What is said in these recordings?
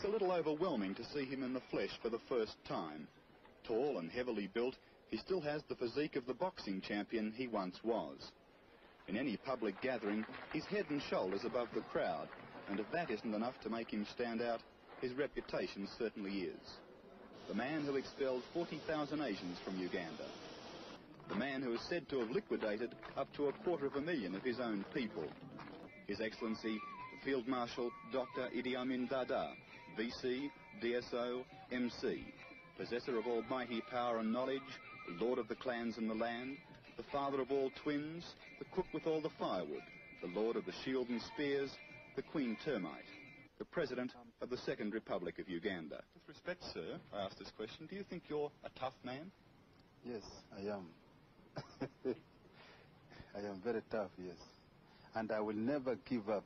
It's a little overwhelming to see him in the flesh for the first time. Tall and heavily built, he still has the physique of the boxing champion he once was. In any public gathering, he's head and shoulders above the crowd, and if that isn't enough to make him stand out, his reputation certainly is. The man who expelled 40,000 Asians from Uganda. The man who is said to have liquidated up to 250,000 of his own people. His Excellency, Field Marshal Dr. Idi Amin Dada, VC, DSO, MC, possessor of almighty power and knowledge, lord of the clans and the land, the father of all twins, the cook with all the firewood, the lord of the shield and spears, the queen termite, the president of the Second Republic of Uganda. With respect, sir, I ask this question, do you think you're a tough man? Yes, I am. I am very tough, yes. And I will never give up.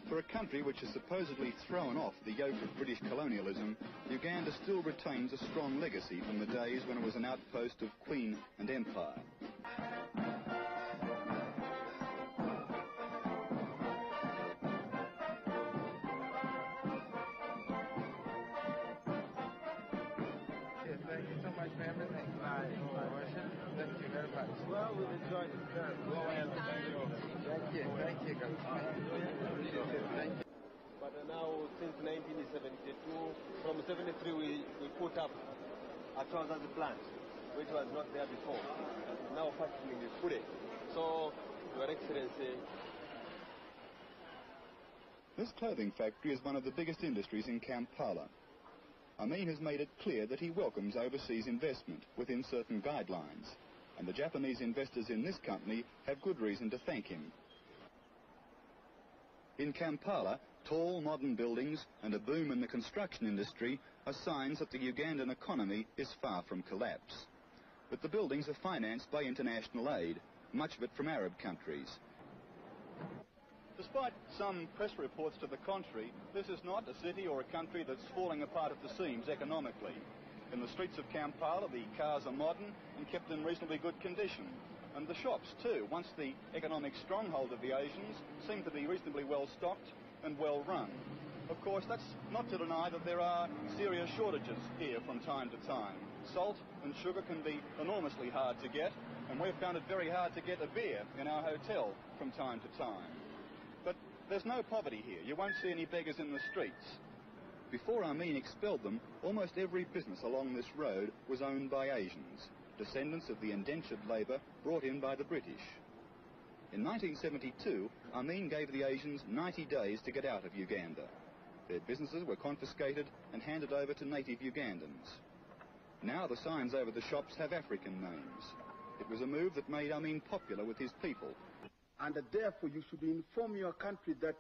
For a country which has supposedly thrown off the yoke of British colonialism, Uganda still retains a strong legacy from the days when it was an outpost of Queen and Empire. Thank you so much for everything. Thank you very much. Well, we've enjoyed it very well. Thank you. Thank you. Thank you. But now, since 1972, from 73, we put up a trousers plant, which was not there before. Now factoring is fully. So, Your Excellency. This clothing factory is one of the biggest industries in Kampala. Amin has made it clear that he welcomes overseas investment within certain guidelines, and the Japanese investors in this company have good reason to thank him. In Kampala, tall modern buildings and a boom in the construction industry are signs that the Ugandan economy is far from collapse. But the buildings are financed by international aid, much of it from Arab countries. Despite some press reports to the contrary, this is not a city or a country that's falling apart at the seams economically. In the streets of Kampala, the cars are modern and kept in reasonably good condition. And the shops, too, once the economic stronghold of the Asians, seem to be reasonably well stocked and well run. Of course, that's not to deny that there are serious shortages here from time to time. Salt and sugar can be enormously hard to get, and we've found it very hard to get a beer in our hotel from time to time. But there's no poverty here. You won't see any beggars in the streets. Before Amin expelled them, almost every business along this road was owned by Asians, descendants of the indentured labour brought in by the British. In 1972, Amin gave the Asians 90 days to get out of Uganda. Their businesses were confiscated and handed over to native Ugandans. Now the signs over the shops have African names. It was a move that made Amin popular with his people. And therefore you should inform your country that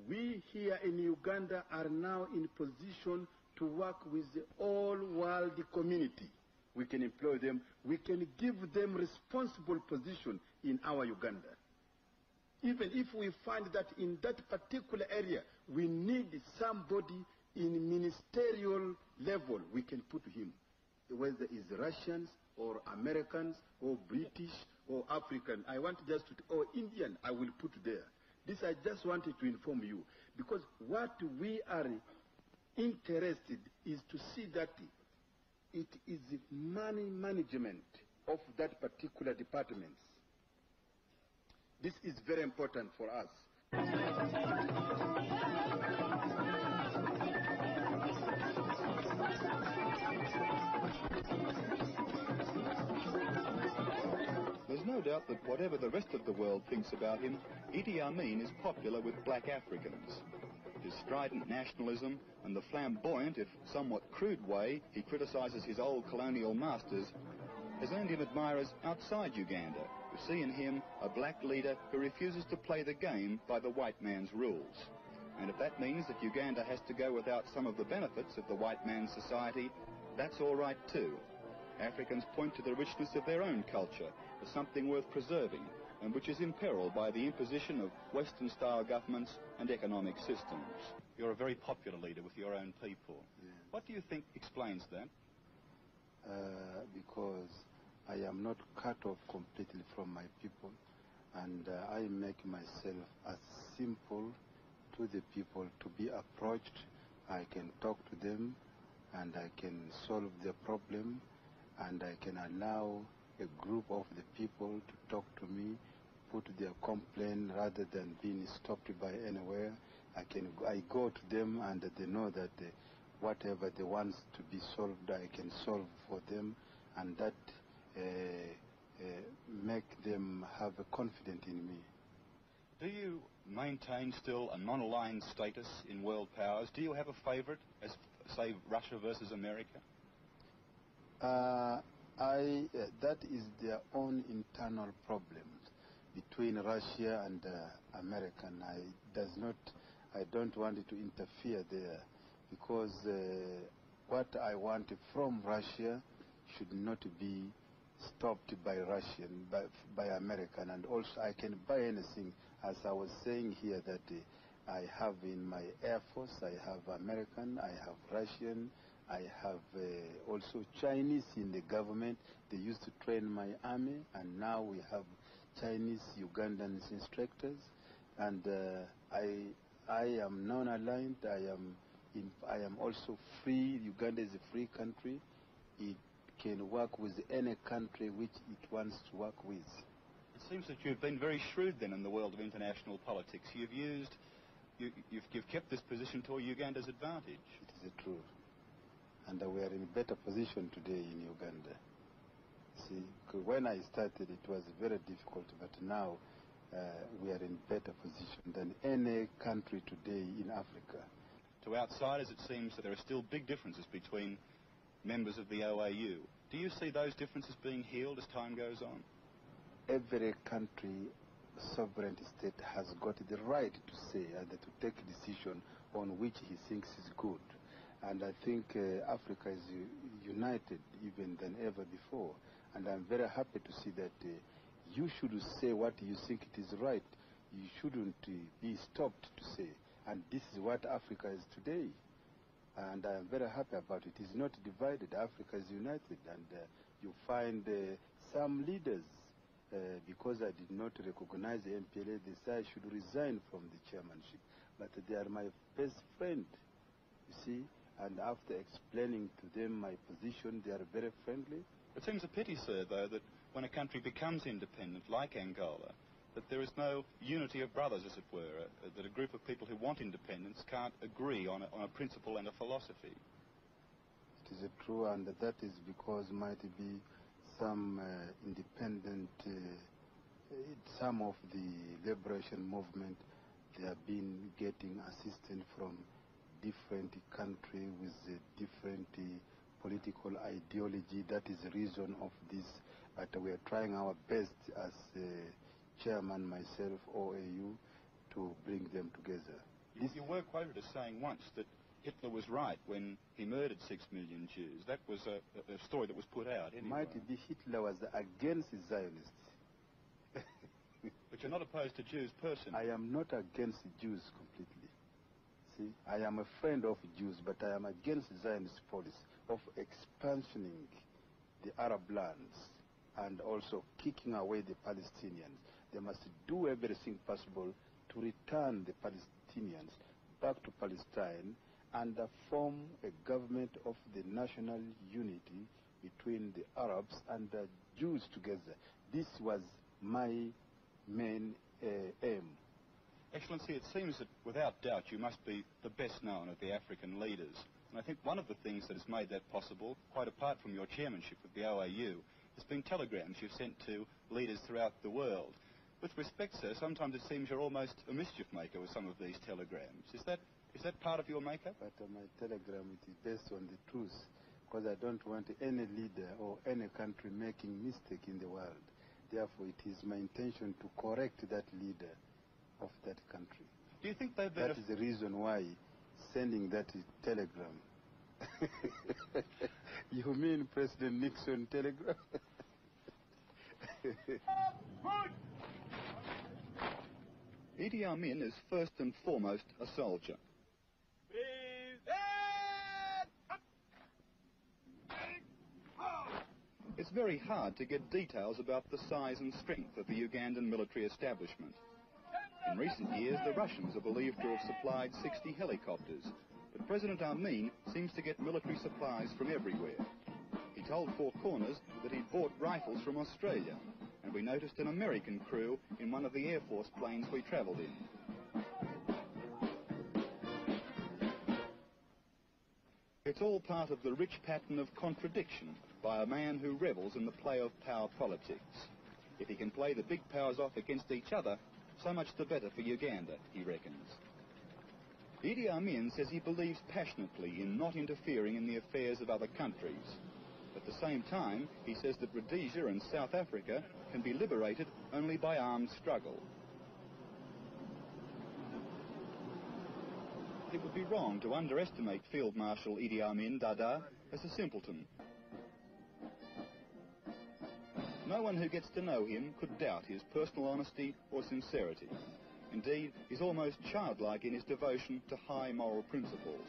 we here in Uganda are now in position to work with the all-world community. We can employ them, we can give them responsible position in our Uganda. Even if we find that in that particular area we need somebody in ministerial level, we can put him. Whether it's Russians or Americans or British or African, I want just to, or Indian, I will put there. This I just wanted to inform you, because what we are interested is to see that it is money management of that particular department. This is very important for us. There's no doubt that whatever the rest of the world thinks about him, Idi Amin is popular with black Africans. His strident nationalism and the flamboyant, if somewhat crude way he criticises his old colonial masters has earned him admirers outside Uganda, who see in him a black leader who refuses to play the game by the white man's rules. And if that means that Uganda has to go without some of the benefits of the white man's society, that's all right too. Africans point to the richness of their own culture as something worth preserving and which is imperiled by the imposition of Western-style governments and economic systems. You're a very popular leader with your own people. Yeah. What do you think explains that? Because I am not cut off completely from my people, and I make myself as simple to the people to be approached. I can talk to them, and I can solve their problem, and I can allow a group of the people to talk to me, put their complaint rather than being stopped by anywhere. I go to them, and they know that whatever they want to be solved, I can solve for them, and that make them have a confidence in me. Do you maintain still a non-aligned status in world powers? Do you have a favorite, as say Russia versus America? That is their own internal problems between Russia and America. I don't want it to interfere there, because what I want from Russia should not be stopped by Russian, by American, and also I can buy anything. As I was saying here, that I have in my Air Force, I have American, I have Russian, I have also Chinese in the government. They used to train my army, and now we have Chinese Ugandan instructors, and I am non-aligned. I am also free. Uganda is a free country. It can work with any country which it wants to work with. It seems that you've been very shrewd then in the world of international politics. You've kept this position to Uganda's advantage. It is true. And we are in a better position today in Uganda. See, when I started it was very difficult, but now we are in better position than any country today in Africa. To outsiders it seems that there are still big differences between members of the OAU. Do you see those differences being healed as time goes on? Every country, sovereign state, has got the right to say and to take a decision on which he thinks is good. And I think Africa is united even than ever before. And I'm very happy to see that you should say what you think it is right. You shouldn't be stopped to say. And this is what Africa is today. And I'm very happy about it. It is not divided. Africa is united. And you find some leaders, because I did not recognize the MPLA, they say I should resign from the chairmanship. But they are my best friend, you see. And after explaining to them my position, they are very friendly. It seems a pity, sir, though, that when a country becomes independent, like Angola, that there is no unity of brothers, as it were, that a group of people who want independence can't agree on a principle and a philosophy. It is true, and that is because might be some independent, some of the liberation movement, they have been getting assistance from different country with different political ideology. That is the reason of this. But we are trying our best as chairman, myself, OAU, to bring them together. You were quoted as saying once that Hitler was right when he murdered 6 million Jews. That was a story that was put out anyway. Might be Hitler was against Zionists. But you're not opposed to Jews personally. I am not against Jews completely. See, I am a friend of Jews, but I am against Zionist policy of expansioning the Arab lands and also kicking away the Palestinians. They must do everything possible to return the Palestinians back to Palestine and form a government of the national unity between the Arabs and the Jews together. This was my main aim. Excellency, it seems that without doubt you must be the best known of the African leaders. And I think one of the things that has made that possible, quite apart from your chairmanship of the OAU, has been telegrams you've sent to leaders throughout the world. With respect, sir, sometimes it seems you're almost a mischief maker with some of these telegrams. Is that part of your makeup? But my telegram it is based on the truth, because I don't want any leader or any country making mistake in the world. Therefore, it is my intention to correct that leader of that country. Do you think they've That is the reason why sending that telegram You mean President Nixon telegram? Idi Amin is first and foremost a soldier. It's very hard to get details about the size and strength of the Ugandan military establishment. In recent years, the Russians are believed to have supplied 60 helicopters, but President Amin seems to get military supplies from everywhere. He told Four Corners that he'd bought rifles from Australia, and we noticed an American crew in one of the Air Force planes we travelled in. It's all part of the rich pattern of contradiction by a man who revels in the play of power politics. If he can play the big powers off against each other, so much the better for Uganda, he reckons. Idi Amin says he believes passionately in not interfering in the affairs of other countries. At the same time, he says that Rhodesia and South Africa can be liberated only by armed struggle. It would be wrong to underestimate Field Marshal Idi Amin Dada as a simpleton. No one who gets to know him could doubt his personal honesty or sincerity. Indeed, he's almost childlike in his devotion to high moral principles.